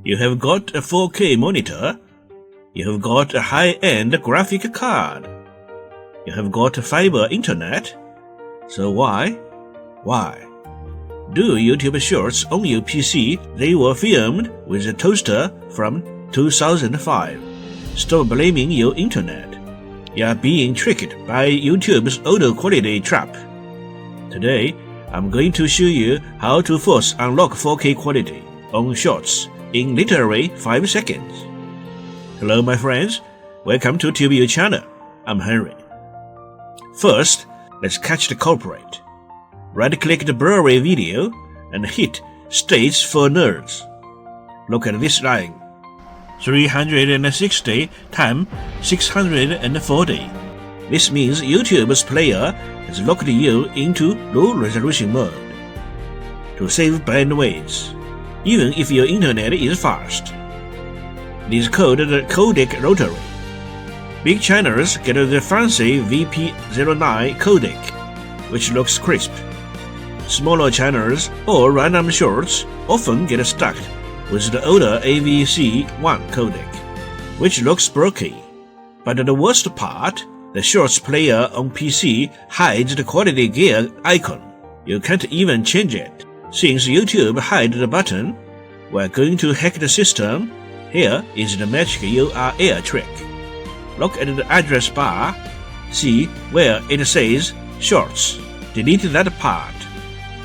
You have got a 4K monitor. You have got a high-end graphic card. You have got fiber internet. So why? Do YouTube shorts on your PC. They were filmed with a toaster from 2005. Stop blaming your internet. You are being tricked by YouTube's audio quality trap. Today, I'm going to show you how to force unlock 4K quality on shorts in literally 5 seconds. Hello my friends, welcome to TubeU channel. I'm Henry. First, let's catch the culprit. Right-click the BLURRY video and hit States for Nerds. Look at this line. 360 times 640. This means YouTube's player has locked you into low-resolution mode. To save bandwidth, even if your internet is fast. It is called the Codec Lottery. Big channels get the fancy VP09 codec, which looks crisp. Smaller channels or random shorts often get stuck with the older AVC1 codec, which looks bulky. But the worst part, the shorts player on PC hides the quality gear icon. You can't even change it. Since YouTube hides the button, we're going to hack the system. Here is the magic URL trick. Look at the address bar. See where it says Shorts. Delete that part.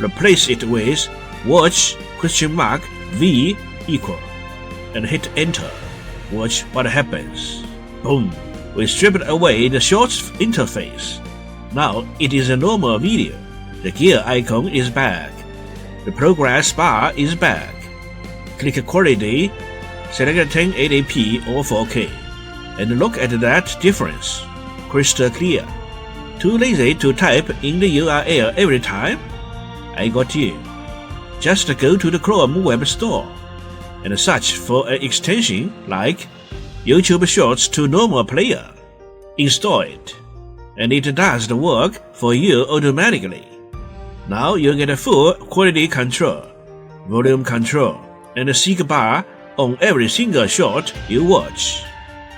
Replace it with watch $V equal and hit enter. Watch what happens. Boom. We stripped away the shorts interface. Now it is a normal video. The gear icon is back. The progress bar is back. Click quality, select 1080p or 4K, and look at that difference. Crystal clear. Too lazy to type in the URL every time? I got you. Just go to the Chrome web store and search for an extension like YouTube Shorts to Normal Player. Install it, and it does the work for you automatically. Now you get a full quality control, volume control, and a seek bar on every single short you watch.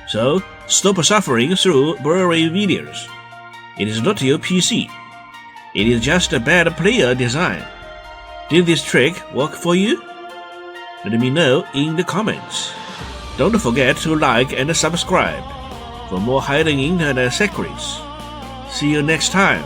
So stop suffering through blurry videos. It is not your PC. It is just a bad player design. Did this trick work for you? Let me know in the comments. Don't forget to like and subscribe for more hidden internet secrets. See you next time.